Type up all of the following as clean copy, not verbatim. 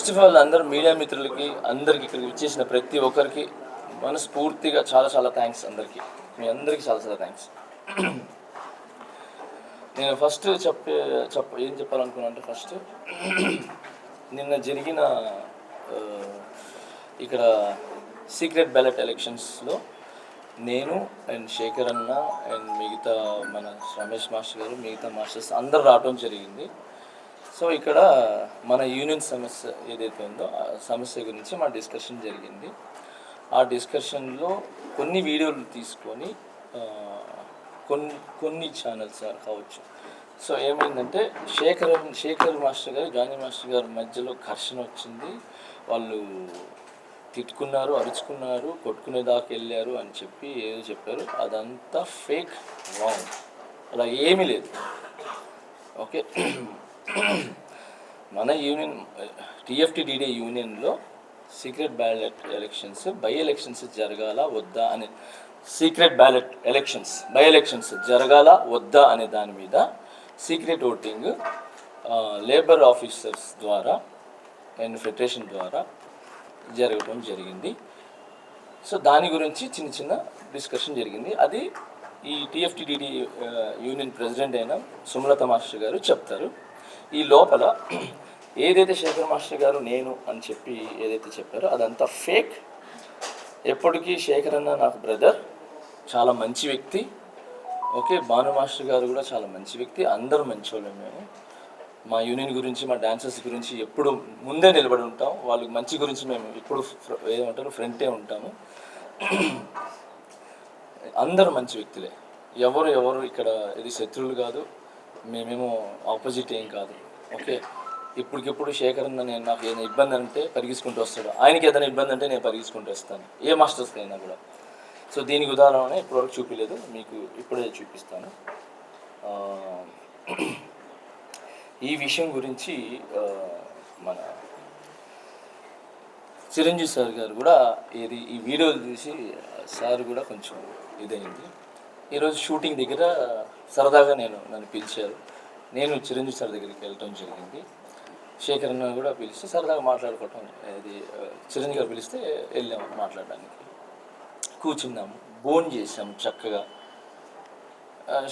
First of all అందరూ media మిత్రులకి అందరికి ఇక్కడికి వచ్చేసిన ప్రతి ఒక్కరికి మనస్ఫూర్తిగా చాలా చాలా థ్యాంక్స్ అందరికీ. మీ అందరికీ చాలా చాలా థ్యాంక్స్. నేను ఫస్ట్ ఏం చెప్పాలనుకున్నా అంటే ఫస్ట్ నిన్న జరిగిన ఇక్కడ సీక్రెట్ బ్యాలెట్ ఎలక్షన్స్లో నేను అండ్ శేఖర్ అన్న అండ్ మిగతా మన రమేష్ మాస్టర్ గారు మిగతా మాస్టర్స్ అందరు రావడం జరిగింది. సో ఇక్కడ మన యూనియన్ సమస్య ఏదైతే ఉందో ఆ సమస్య గురించి మా డిస్కషన్ జరిగింది. ఆ డిస్కషన్లో కొన్ని వీడియోలు తీసుకొని కొన్ని ఛానల్స్ కావచ్చు. సో ఏమైందంటే శేఖర్ మాస్టర్ గారు జానీ మాస్టర్ గారి మధ్యలో ఘర్షణ వచ్చింది. వాళ్ళు తిట్టుకున్నారు, అరుచుకున్నారు, కొట్టుకునేదాకా వెళ్ళారు అని చెప్పి ఏదో చెప్పారు. అదంతా ఫేక్, రాంగ్. అలా ఏమీ లేదు. ఓకే, మన యూనియన్ టీఎఫ్టీడీడీ యూనియన్లో secret ballot elections by elections జరగాల వద్దా అనే secret ballot elections by elections జరగాల వద్దా అనే దాని మీద సీక్రెట్ ఓటింగ్ లేబర్ ఆఫీసర్స్ ద్వారా అండ్ ఫెడరేషన్ ద్వారా జరగడం జరిగింది. సో దాని గురించి చిన్న డిస్కషన్ జరిగింది. అది ఈ టీఎఫ్టీడీడీ యూనియన్ ప్రెసిడెంట్ అయిన సుమలత మాస్టర్ గారు చెప్తారు. ఈ లోపల ఏదైతే శేఖర్ మాస్టర్ గారు నేను అని చెప్పి ఏదైతే చెప్పారో అదంతా ఫేక్. ఎప్పటికీ శేఖర్ అన్న నాకు బ్రదర్, చాలా మంచి వ్యక్తి. ఓకే, భాను మాస్టర్ గారు కూడా చాలా మంచి వ్యక్తి. అందరూ మంచివాళ్ళం. మేము మా యూనియన్ గురించి మా డాన్సర్స్ గురించి ఎప్పుడు ముందే నిలబడి ఉంటాం. వాళ్ళకి మంచి గురించి మేము ఎప్పుడు ఏమంటారు ఫ్రంటే ఉంటాము. అందరూ మంచి వ్యక్తులే. ఎవరు ఇక్కడ ఇది శత్రువులు కాదు, మేమేమో ఆపోజిట్ ఏం కాదు. ఓకే, ఇప్పటికిప్పుడు శేఖర్ అన్న నేను నాకు ఏదైనా ఇబ్బంది అంటే పరిగెత్తుకుంటూ వస్తాడు, ఆయనకి ఏదైనా ఇబ్బంది అంటే నేను పరిగెత్తుకుంటూ వస్తాను, ఏ మాస్టర్స్కి అయినా కూడా. సో దీనికి ఉదాహరణ ఇప్పటివరకు చూపించలేదు, మీకు ఇప్పుడే చూపిస్తాను. ఈ విషయం గురించి మన చిరంజీవి సార్ గారు కూడా ఈ వీడియోలు చూసి సార్ కూడా కొంచెం ఇదైంది. ఈరోజు షూటింగ్ దగ్గర సరదాగా నన్ను పిలిచారు. నేను చిరంజీవి సార్ దగ్గరికి వెళ్ళటం జరిగింది. శేఖర్ అన్న కూడా పిలిస్తే సరదాగా మాట్లాడుకోవటం, అది చిరంజీవి గారు పిలిస్తే వెళ్ళాము మాట్లాడడానికి. కూర్చున్నాము, భోజనం చేసాము చక్కగా.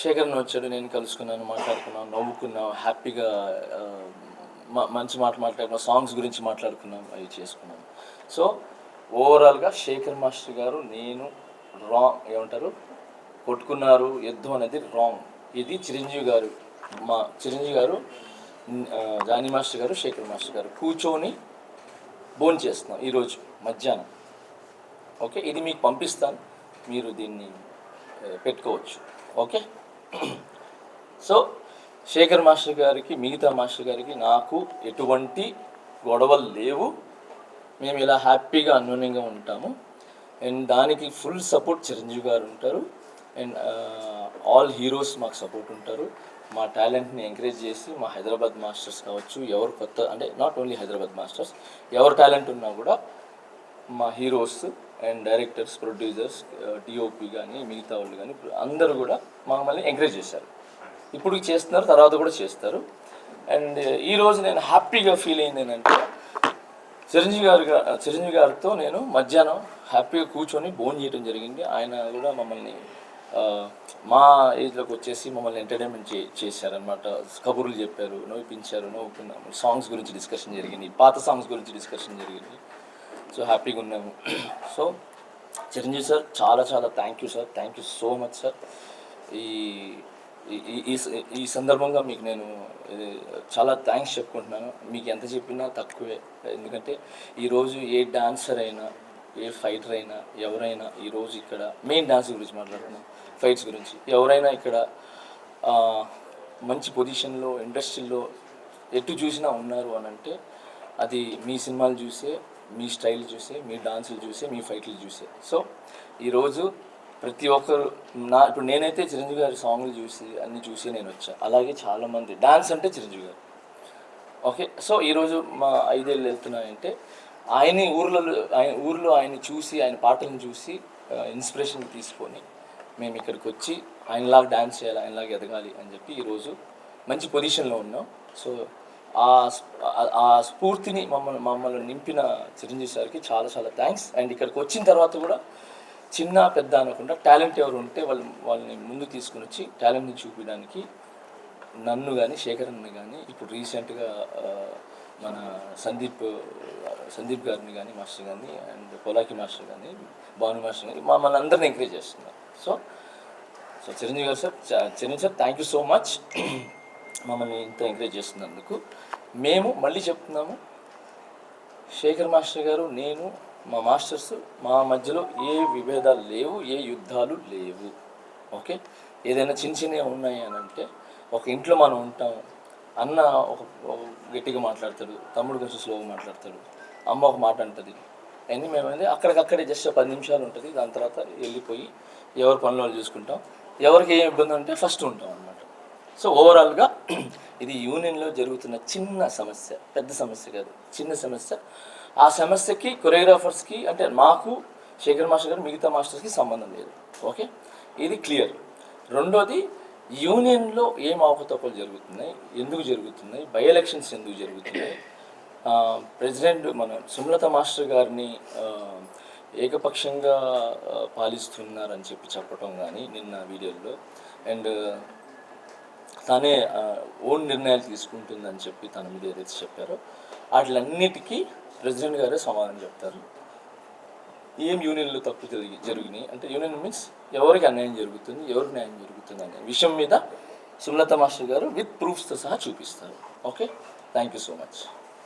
శేఖర్ అన్న వచ్చాడు, నేను కలుసుకున్నాను, మాట్లాడుకున్నాం, నవ్వుకున్నాం, హ్యాపీగా మంచి మాట్లాడుకున్నాం, సాంగ్స్ గురించి మాట్లాడుకున్నాం, అవి చేసుకున్నాం. సో ఓవరాల్గా శేఖర్ మాస్టర్ గారు నేను ఏమంటారు కొట్టుకున్నారు, యుద్ధం అనేది రాంగ్. ఇది చిరంజీవి గారు జానీ మాస్టర్ గారు శేఖర్ మాస్టర్ గారు కూర్చొని భోజనం చేస్తున్నాం ఈరోజు మధ్యాహ్నం. ఓకే, ఇది మీకు పంపిస్తాను, మీరు దీన్ని పెట్టుకోవచ్చు. ఓకే, సో శేఖర్ మాస్టర్ గారికి మిగతా మాస్టర్ గారికి నాకు ఎటువంటి గొడవలు లేవు. మేము ఇలా హ్యాపీగా అన్యోన్యంగా ఉంటాము. అండ్ దానికి ఫుల్ సపోర్ట్ చిరంజీవి గారు ఉంటారు. అండ్ ఆల్ హీరోస్ మాకు సపోర్ట్ ఉంటారు. మా టాలెంట్ని ఎంకరేజ్ చేసి మా హైదరాబాద్ మాస్టర్స్ కావచ్చు, ఎవరు కొత్త అంటే నాట్ ఓన్లీ హైదరాబాద్ మాస్టర్స్, ఎవరు టాలెంట్ ఉన్నా కూడా మా heroes and directors, producers, DOP కానీ మిగతా వాళ్ళు కానీ అందరూ కూడా మమ్మల్ని ఎంకరేజ్ చేశారు. ఇప్పుడు చేస్తున్నారు, తర్వాత కూడా చేస్తారు. అండ్ ఈరోజు నేను హ్యాపీగా ఫీల్ అయింది ఏంటంటే చిరంజీవి గారితో నేను మధ్యాహ్నం హ్యాపీగా కూర్చొని భోజనం చేయడం జరిగింది. ఆయన కూడా మమ్మల్ని మా ఏజ్లోకి వచ్చేసి మమ్మల్ని ఎంటర్టైన్మెంట్ చేశారనమాట. కబుర్లు చెప్పారు, నవ్వుకున్నాము, సాంగ్స్ గురించి డిస్కషన్ జరిగింది, పాత సాంగ్స్ గురించి డిస్కషన్ జరిగింది. సో హ్యాపీగా ఉన్నాము. సో చిరంజీవి సార్ చాలా చాలా thank you sir, thank you so much sir. ఈ సందర్భంగా మీకు నేను చాలా థ్యాంక్స్ చెప్పుకుంటున్నాను. మీకు ఎంత చెప్పినా తక్కువే. ఎందుకంటే ఈరోజు ఏ డాన్సర్ అయినా, ఏ ఫైటర్ అయినా, ఎవరైనా ఈరోజు ఇక్కడ మెయిన్ డాన్స్ గురించి మాట్లాడుతున్నాం, ఫైట్స్ గురించి, ఎవరైనా ఇక్కడ మంచి పొజిషన్లో ఇండస్ట్రీలో ఎటు చూసినా ఉన్నారు అని అంటే అది మీ సినిమాలు చూసే, మీ స్టైల్ చూసే, మీ డాన్సులు చూసే, మీ ఫైట్లు చూసే. సో ఈరోజు ప్రతి ఒక్కరు ఇప్పుడు నేనైతే చిరంజీవి గారి సాంగ్లు చూసి అన్నీ చూసి నేను వచ్చా. అలాగే చాలామంది డాన్స్ అంటే చిరంజీవి గారు. ఓకే, సో ఈరోజు మా 5 ఏళ్ళు వెళ్తున్నాయంటే ఊర్లో ఆయన్ని చూసి, ఆయన పాటలను చూసి ఇన్స్పిరేషన్ తీసుకొని మేము ఇక్కడికి వచ్చి ఆయనలాగా డాన్స్ చేయాలి, ఆయనలాగా ఎదగాలి అని చెప్పి ఈరోజు మంచి పొజిషన్లో ఉన్నాం. సో ఆ స్ఫూర్తిని మమ్మల్ని నింపిన చిరంజీవి సార్కి చాలా చాలా థ్యాంక్స్. అండ్ ఇక్కడికి వచ్చిన తర్వాత కూడా చిన్న పెద్ద అనకుండా టాలెంట్ ఎవరు ఉంటే వాళ్ళని ముందు తీసుకుని వచ్చి టాలెంట్ని చూపించడానికి నన్ను కానీ శేఖరన్ని కానీ ఇప్పుడు రీసెంట్గా మన సందీప్ గారిని కానీ మాస్టర్ కానీ అండ్ పొలాకి మాస్టర్ కానీ భాను మాస్టర్ కానీ మమ్మల్ని అందరిని ఎంకరేజ్ చేస్తున్నారు. సో చిరంజీవి గారు sir, Chiranjeevi sir thank you so much మమ్మల్ని ఇంత ఎంకరేజ్ చేస్తున్నందుకు. మేము మళ్ళీ చెప్తున్నాము, శేఖర్ మాస్టర్ గారు, నేను, మా మాస్టర్స్, మా మధ్యలో ఏ విభేదాలు లేవు, ఏ యుద్ధాలు లేవు. ఓకే, ఏదైనా చిన్నవి ఉన్నాయి అని అంటే ఒక ఇంట్లో మనం ఉంటాం, అన్న ఒక గట్టిగా మాట్లాడతాడు, తమ్ముడు కొంచెం స్లోగా మాట్లాడతాడు, అమ్మ ఒక మాట అంటుంది, అన్నీ మేమైంది అక్కడికక్కడే జస్ట్ 10 నిమిషాలు ఉంటుంది. దాని తర్వాత వెళ్ళిపోయి ఎవరి పనులు వాళ్ళు చూసుకుంటాం. ఎవరికి ఏం ఇబ్బంది ఉంటే ఫస్ట్ ఉంటాం అన్నమాట. సో ఓవరాల్గా ఇది యూనియన్లో జరుగుతున్న చిన్న సమస్య, పెద్ద సమస్య కాదు, చిన్న సమస్య. ఆ సమస్యకి కొరియోగ్రాఫర్స్కి అంటే మాకు శేఖర్ మాస్టర్ గారు మిగతా మాస్టర్స్కి సంబంధం లేదు. ఓకే, ఇది క్లియర్. రెండోది, యూనియన్లో ఏం అవకతవకలు జరుగుతున్నాయి, ఎందుకు జరుగుతున్నాయి, బై ఎలక్షన్స్ ఎందుకు జరుగుతున్నాయి, ప్రెసిడెంట్ మన సుమలత మాస్టర్ గారిని ఏకపక్షంగా పాలిస్తున్నారని చెప్పటం కానీ నిన్న వీడియోలో, అండ్ తనే ఓన్ నిర్ణయాలు తీసుకుంటుందని చెప్పి తన మీద ఏదైతే చెప్పారో వాటిలన్నిటికీ ప్రెసిడెంట్ గారే సమాధానం చెప్తారు. ఏం యూనియన్లో తప్పు జరిగినాయి అంటే, యూనియన్ మీన్స్ ఎవరికి అన్యాయం జరుగుతుంది, ఎవరికి న్యాయం జరుగుతుంది అనే విషయం మీద సుమలత మాస్టర్ గారు విత్ ప్రూఫ్స్తో సహా చూపిస్తారు. Okay, thank you so much.